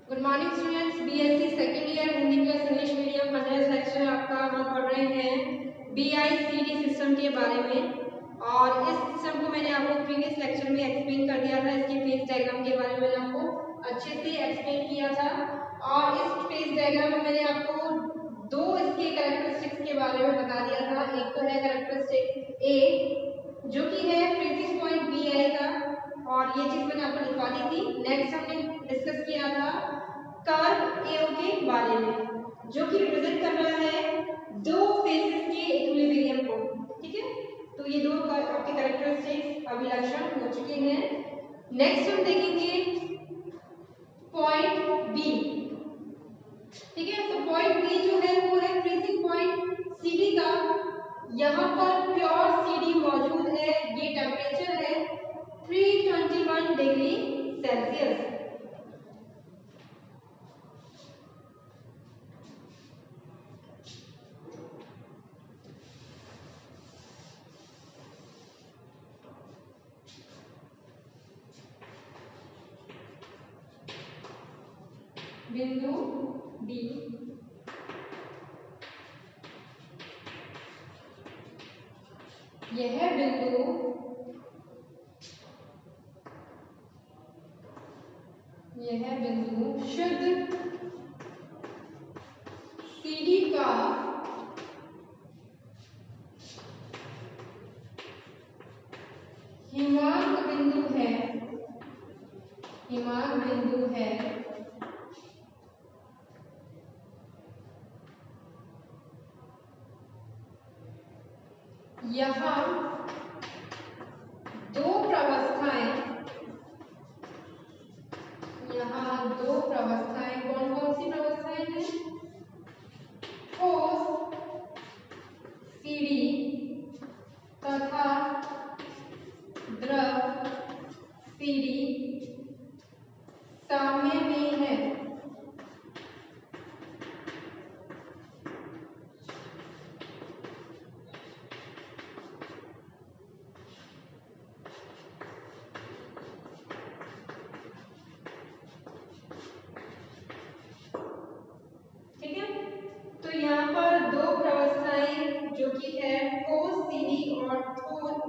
Good morning students, BSc second year Hindi plus English medium 15 lecture आपका हम पढ़ रहे हैं बीआईसीडी सिस्टम के बारे में। और इस सिस्टम को मैंने आपको प्रीवियस लेक्चर में एक्सप्लेन कर दिया था। इसके फेज डायग्राम के बारे में मैंने आपको अच्छे से एक्सप्लेन किया था। और इस फेज डायग्राम में मैंने आपको दो इसके कैरेक्टरिस्टिक्स के बारे में बता दिया था। एक तो है कैरेक्टरिस्टिक ए जो कि है फ्रीजिंग पॉइंट बी आएगा, और ये चीज मैंने आपको लिखवा दी थी। नेक्स्ट हमने डिस्कस किया था कर्व एओ के बारे में, जो कि रिप्रेजेंट कर रहा है दो फेसेस के इक्विलिब्रियम को। ठीक है, तो ये दो आपके कैरेक्टरिस्टिक्स अभिलक्षण हो चुके हैं। नेक्स्ट हम देखेंगे पॉइंट बी। ठीक है, तो पॉइंट बी जो है वो है फ्रीजिंग पॉइंट सीडी का। यहाँ पर प्योर सीडी मौजूद है। ये टेम्परेचर है 321 डिग्री सेल्सियस। बिंदु डी यह बिंदु शुद्ध सीडी का हिमांक बिंदु है। यहाँ दो प्रवस्थाएं कौन कौन सी प्रवस्थाएं हैं? ठोस सीडी तथा द्रव सीडी साम्य में है। ठीक है, तो यहाँ पर दो प्रवस्थाएं जो कि है ठोस सीडी और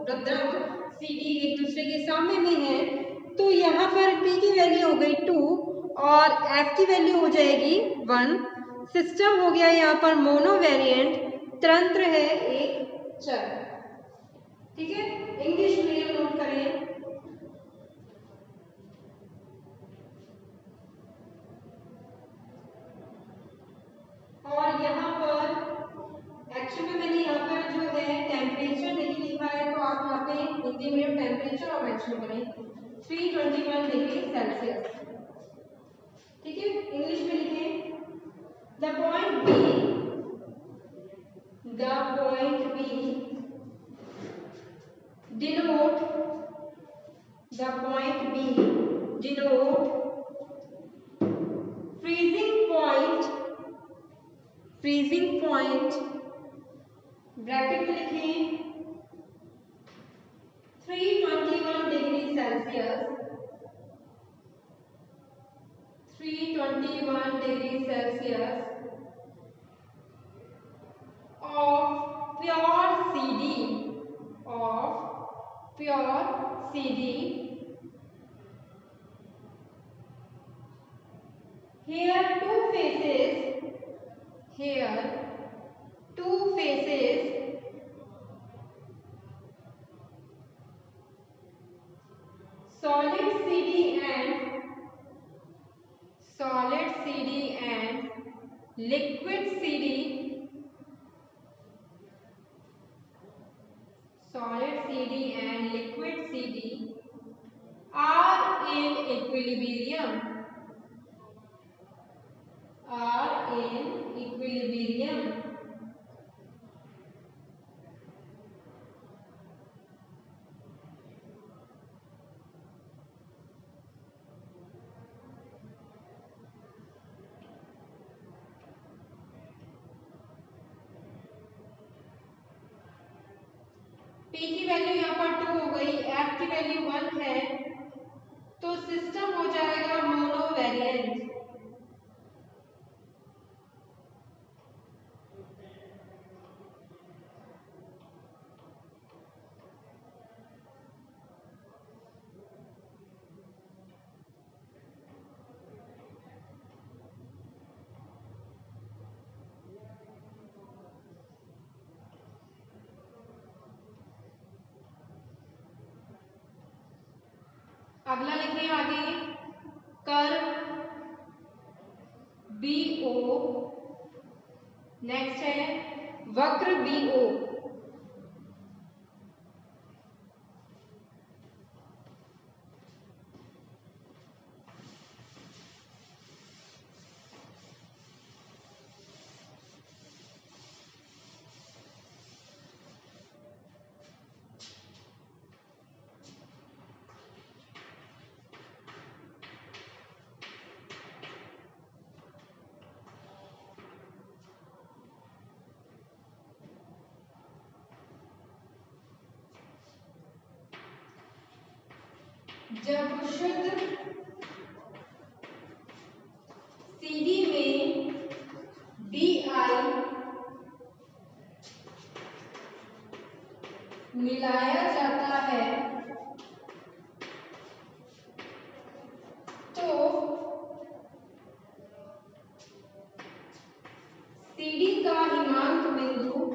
द्रव सीडी एक दूसरे के सामने में है। तो यहाँ पर P की वैल्यू हो गई 2 और F की वैल्यू हो जाएगी 1। सिस्टम हो गया यहाँ पर मोनोवेरिएंट, तंत्र है एक चर। ठीक है, इंग्लिश मीडियम नोट करें। और यहाँ पर एक्चुअली में मैंने यहाँ पर जो है टेम्परेचर नहीं लिखा है, तो आप यहाँ पे हिंदी में टेम्परेचर और मेंशन करें 321 डिग्री सेल्सियस। ठीक है, इंग्लिश में लिखें the point be denote freezing point bracket में लिखें 321 degree Celsius. 321 degree Celsius of pure CD here two faces solid CD and liquid CD are in equilibrium. P की value यहाँ पर 2 हो गई, F की वैल्यू 1 है, तो सिस्टम हो जाएगा मोनोवेरिएंट। अगला लिखिए आगे, कर्व BO। नेक्स्ट है वक्र BO। जब शुद्ध CD में DI मिलाया जाता है तो CD का हिमांक बिंदु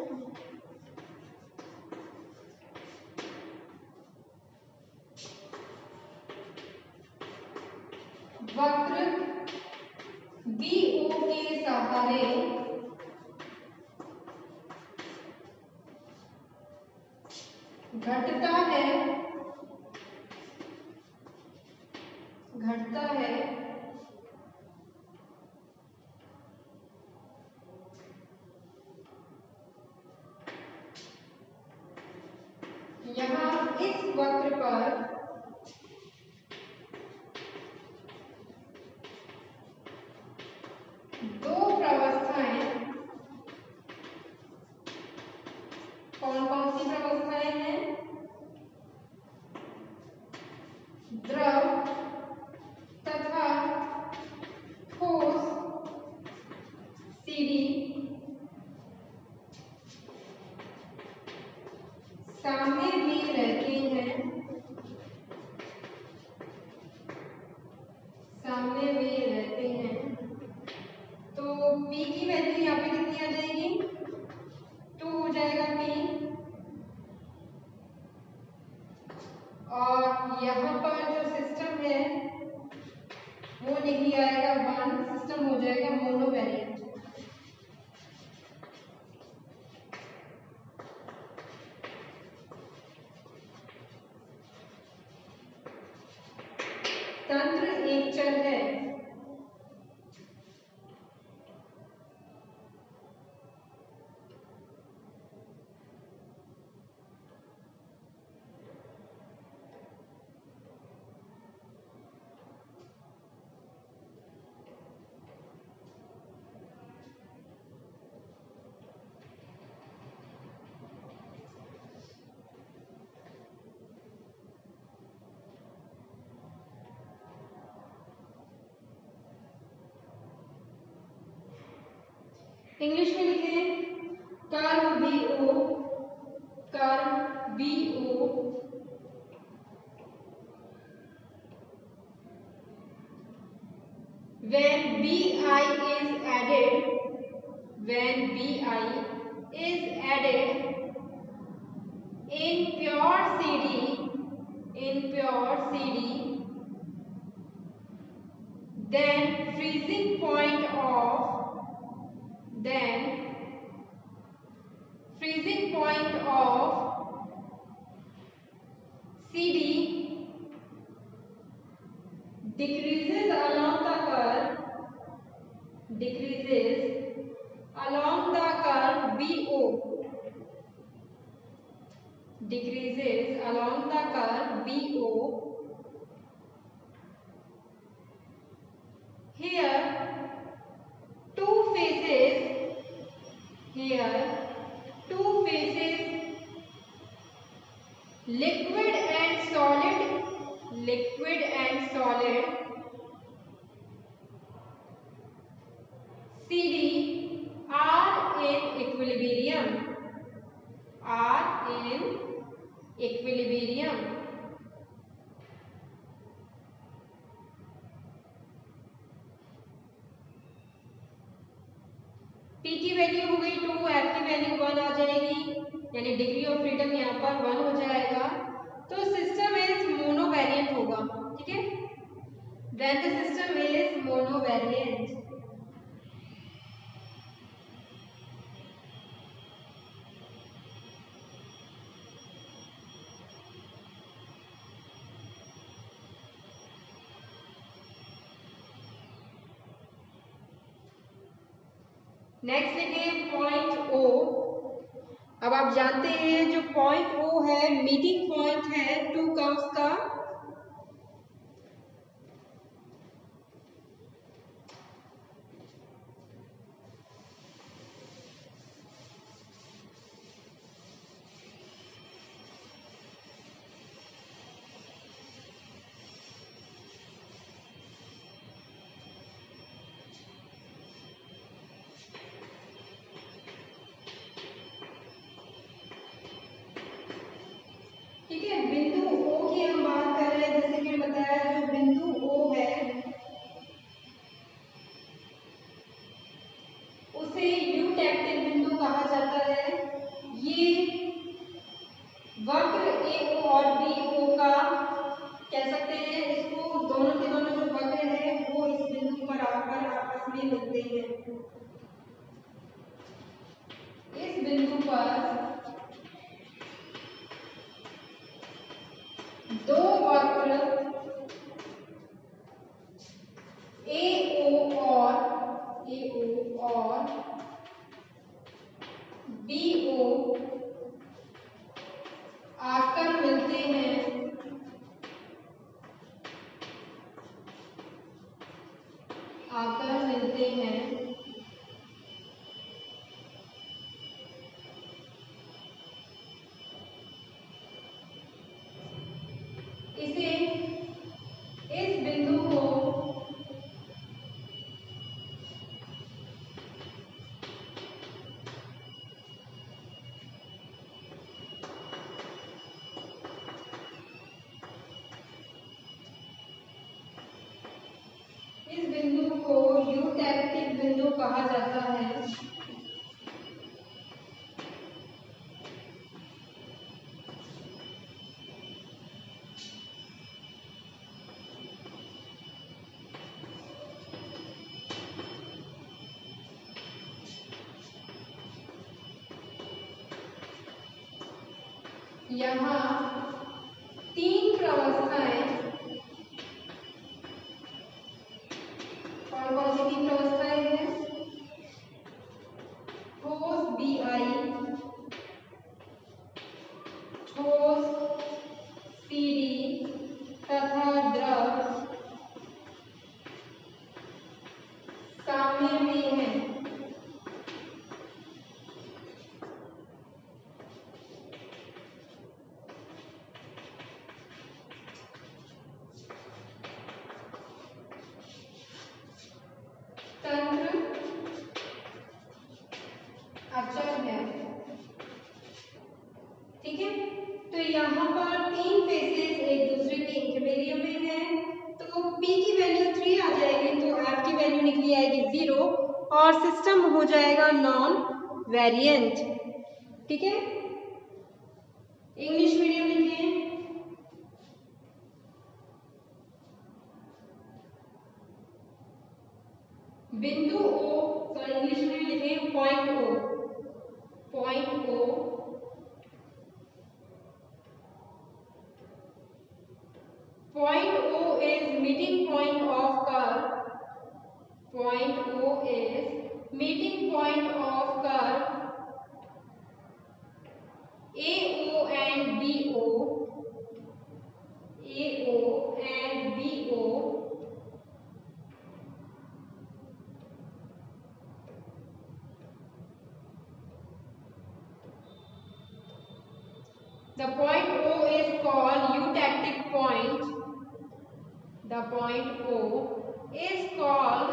वक्र BO के सहारे घटता है यहाँ इस वक्र पर दो प्रवस्थाएं, कौन कौन सी प्रवस्थाएं हैं? द्रव तथा ठोस CD साम्य में रहते हैं, साम्य में रहते हैं। तो P की वैल्यू यहाँ पे कितनी आ जाएगी? 2 हो जाएगा P। और यहाँ पर जो सिस्टम है वो नहीं आएगा 1, सिस्टम हो जाएगा मोनोवेरिएंट। तंत्र एक चर है। इंग्लिश में लिखें, curve BO, curve BO when BI is added, when BI is added in pure CD, in pure CD, then freezing point of CD decreases along the curve, decreases along the curve BO, decreases along the curve BO. Here two faces, here two faces, liquid and solid, liquid and solid CD are in equilibrium, are in equilibrium. P की value हो गई 2, F की value 1 आ जाएगी, यानी degree of freedom यहाँ पर 1 हो जाएगा। तो सिस्टम इज मोनोवेरिएंट होगा। ठीक है, then the system is monovariant. Next लिखिए पॉइंट ओ। अब आप जानते हैं जो पॉइंट ओ है मीटिंग पॉइंट है टू कर्व्स का। ठीक है, बिंदु ओ की हम बात कर रहे हैं, जैसे कि बताया जो बिंदु ओ है उसे यूटैक्टिक बिंदु कहा जाता है। ये वक्र ए ओ और बी ओ का कह सकते हैं, इसको दोनों के दोनों जो वक्र है वो इस बिंदु पर आकर आपस में मिलते हैं। इस बिंदु पर दो वक्र ए ओ और बी ओ आकर मिलते हैं, इसे इस बिंदु को यूटैक्टिक बिंदु कहा जाता है। यहाँ तीन प्रवस्थाएं, कौन कौन सी तीन प्रवस्थाएं हैं? ठोस बी आई, ठोस सी डी तथा द्रव साम्य में है। तंत्र अचल है। ठीक है, तो यहाँ पर तीन फेसेस एक दूसरे के इंटरमीडिएट में है, तो P की वैल्यू 3 आ जाएगी, तो F की वैल्यू निकली आएगी 0 और सिस्टम हो जाएगा नॉन वेरिएंट। ठीक है, इंग्लिश मीडियम लिखिए। बिंदु ओ, सॉरी इंग्लिश में लिखिए point O. Point O is meeting point of curve. Point O is meeting point of curve AO and BO. AO and BO. The point O is called eutectic point. The point O is called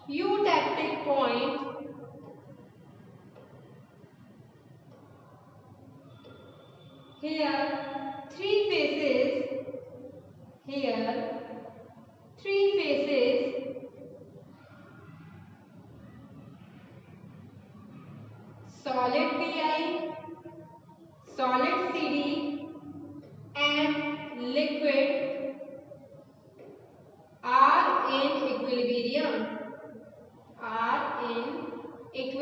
eutectic point. Here three faces. Here three faces. Solid PI, solid CD and liquid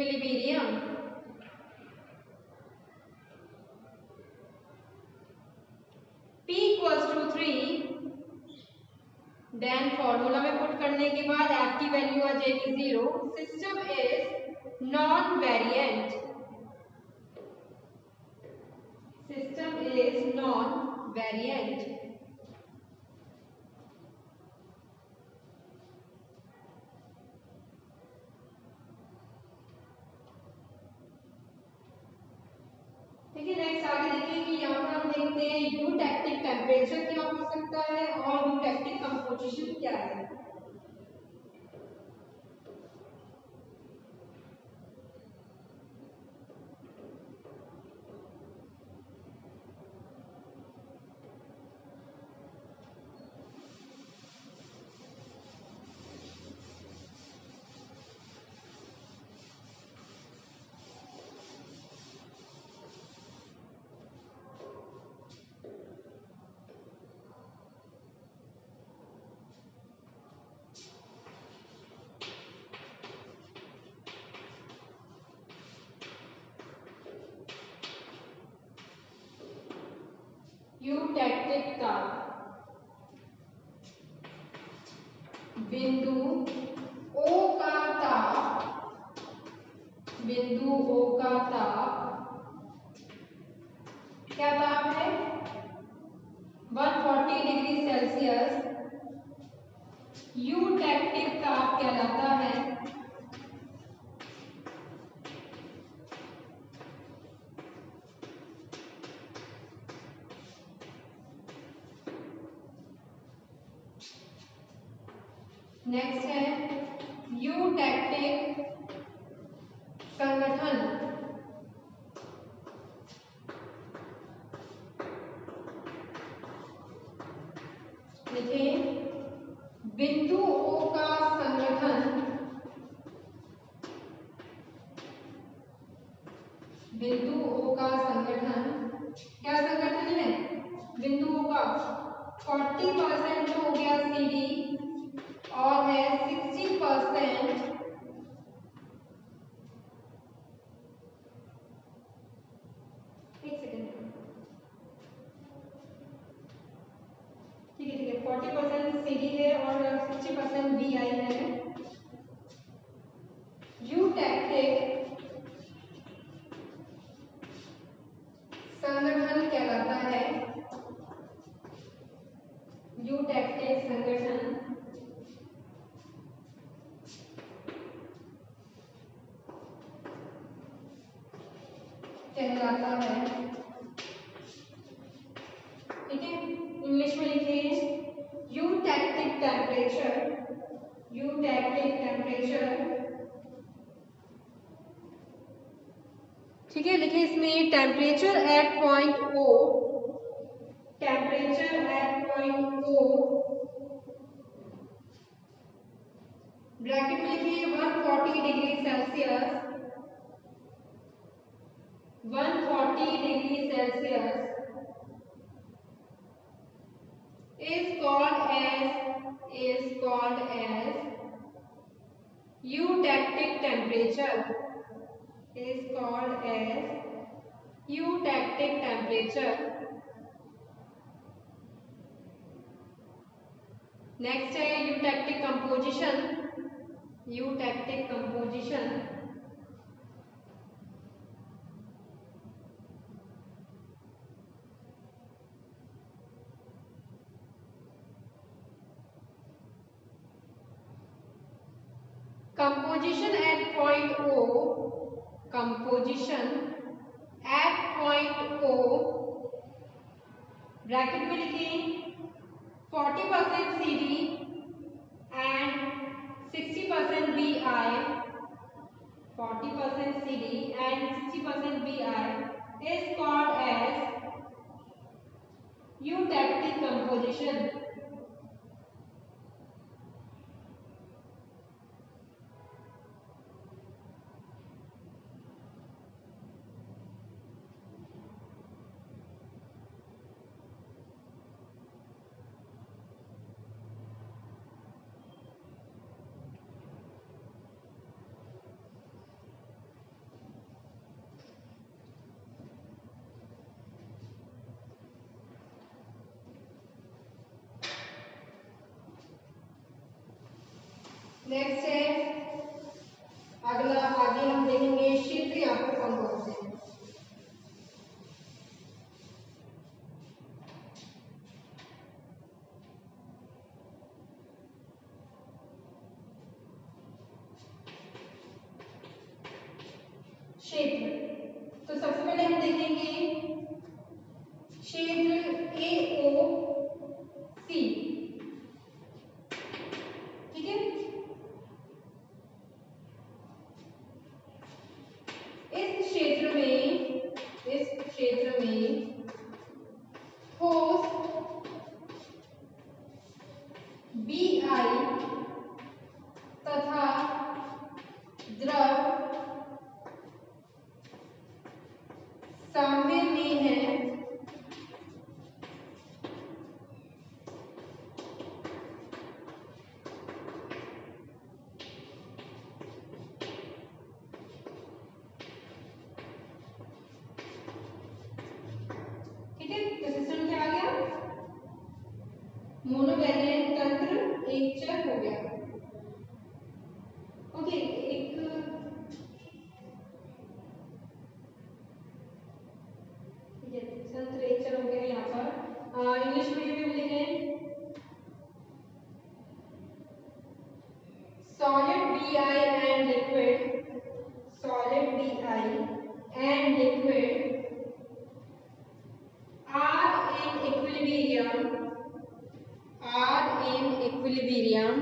equilibrium, P equals to 3, then formula में put करने के बाद F की value आ जाएगी 0। System is non variant, system is non variant. ठीक है, next आगे देखिए कि यहाँ पर हम देखते हैं यूटैक्टिक टेम्परेचर क्या हो सकता है और यूटैक्टिक कंपोजिशन क्या है। यूटैक्टिक ताप बिंदु O का ताप, बिंदु O का ताप क्या ताप है 140 डिग्री सेल्सियस यूटैक्टिक ताप कहलाता है। नेक्स्ट है यूटैक्टिक संगठन, लिखिए बिंदु O का संगठन, बिंदु O का संगठन क्या संगठन है बिंदु O का 40% हो गया CD और है 60%, एक सेकेंड, ठीक है 40% CD है और 60% BI है। यूटैक्टिक संगठन कहलाता है, यूटैक्टिक संगठन कहलाता है। ठीक है, इंग्लिश में लिखिए यूटैक्टिक टेम्परेचर, यूटैक्टिक टेम्परेचर। ठीक है, लिखिए इसमें temperature at point O, temperature at point O bracket में लिखिए 140 degree Celsius, 140 degree Celsius is called as eutactic temperature, is called as eutactic temperature। Next है eutectic composition, eutectic composition composition at point O, composition at point O bracket में लिखिए 40% CD and 60% BI, 40% CD and 60% BI is called as eutactic composition। Next है अगला, आगे हम देखेंगे क्षेत्र यहाँ पर कौन कौन से हैं। क्षेत्र, तो सबसे पहले हम देखेंगे क्षेत्र AOC, ठीक है। इस क्षेत्र में ठोस BI तथा द्रव साम्य में है। ठीक है, तो सिस्टम क्या आ गया, मोनोवैलिएंट तंत्र एक चर हो गया। ओके, एक तंत्र एक चर हो गया। यहाँ पर इंग्लिश मीडियम में लिखें solid BI and liquid, solid BI and liquid are in equilibrium,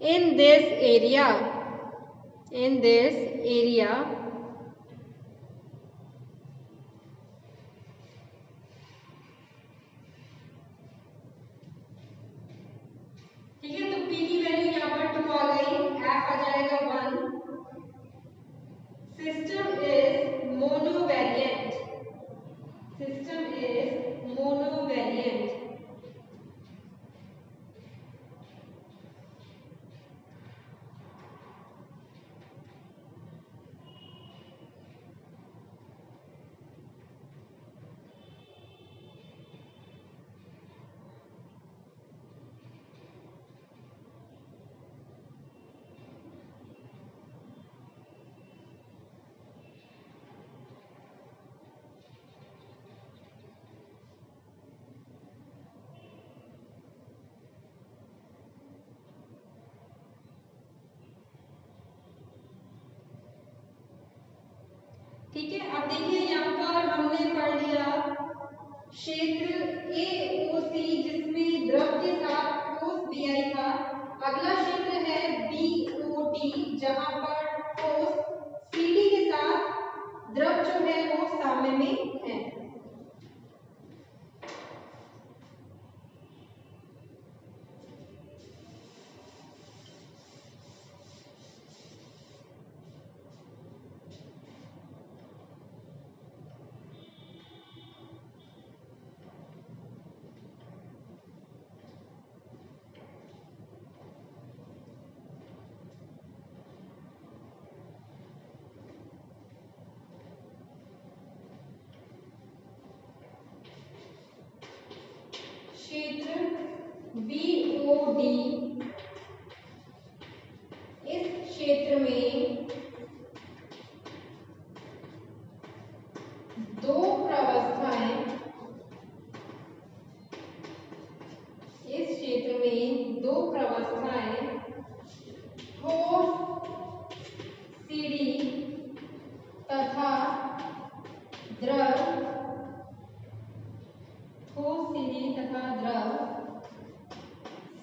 in this area, ठीक है। तो P की वैल्यू यहाँ पर 2 आ गई, F आ जाएगा 1। सिस्टम इज मोनोवैलिएंट, ठीक है। अब देखिए यहाँ पर हमने पढ़ लिया क्षेत्र AOC जिसमें द्रव के साथ ठोस BI था। अगला क्षेत्र है BOD जहां पर ठोस CD के साथ द्रव जो है वो साम्य में है। क्षेत्र BOD, इस क्षेत्र में दो प्रवस्थाएं, ठोस CD तथा द्रव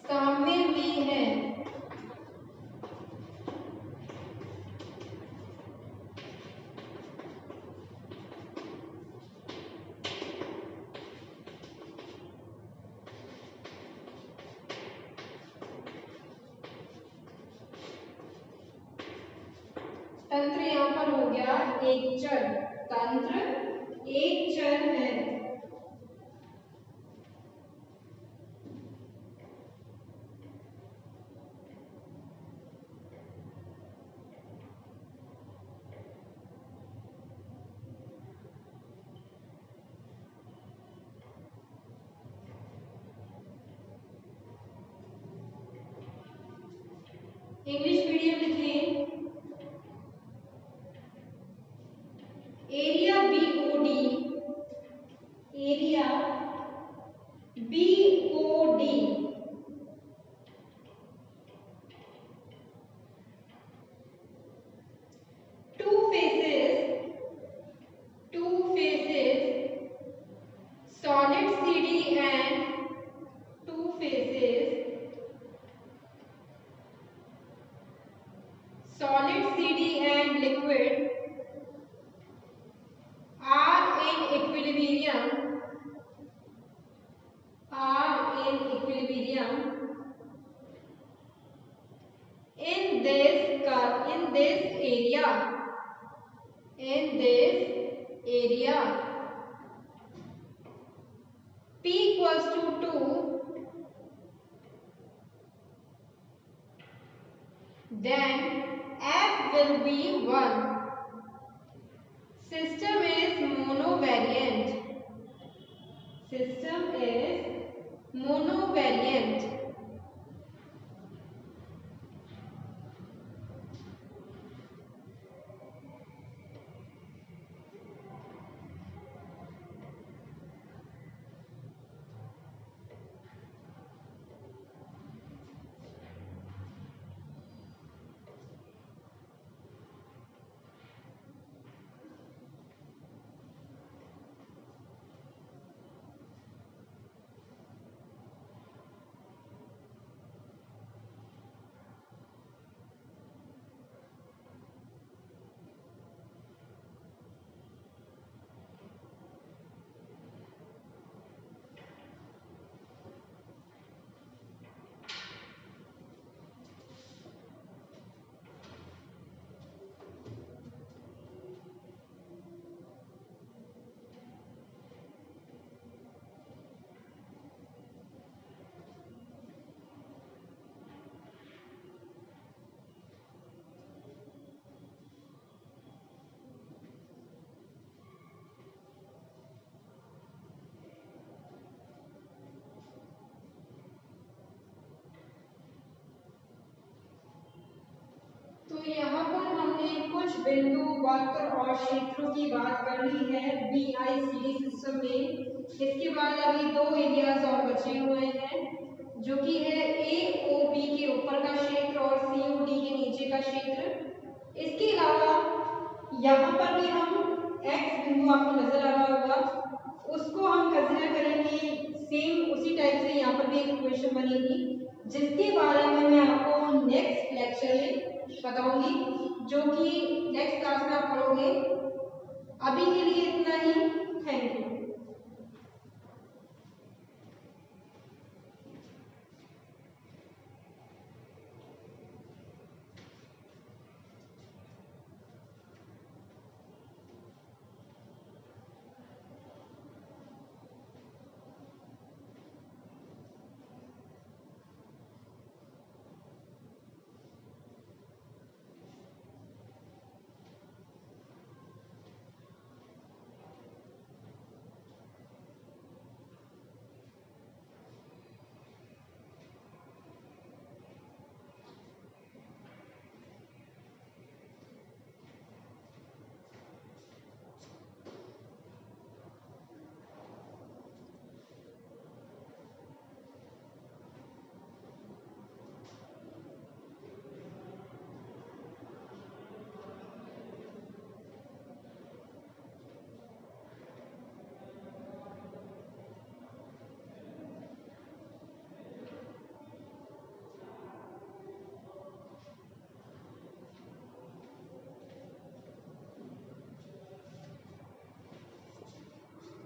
साम्य में है। तंत्र यहाँ पर हो गया एक चर, तंत्र एक चर है। इंग्लिश मीडियम लिखें area BOD, area BOD two phases solid CD and two phases solid CD and liquid are in equilibrium in this area P equals to 2, then F will be 1. System is monovariant. तो यहाँ पर हमने कुछ बिंदु वक्र और क्षेत्रों की बात कर ली है BICD सिस्टम में। इसके बाद अभी दो एरियाज और बचे हुए हैं जो कि है AOB के ऊपर का क्षेत्र और COD के नीचे का क्षेत्र। इसके अलावा यहाँ पर भी हम X बिंदु आपको नजर आ रहा होगा उसको हम कंसीडर करेंगे सेम उसी टाइप से यहाँ पर भी एक इक्वेशन बनेगी जिसके बारे में मैं आपको नेक्स्ट लेक्चर में बताऊंगी जो कि नेक्स्ट क्लास में आप पढ़ोगे। अभी के लिए इतना ही। Thank you.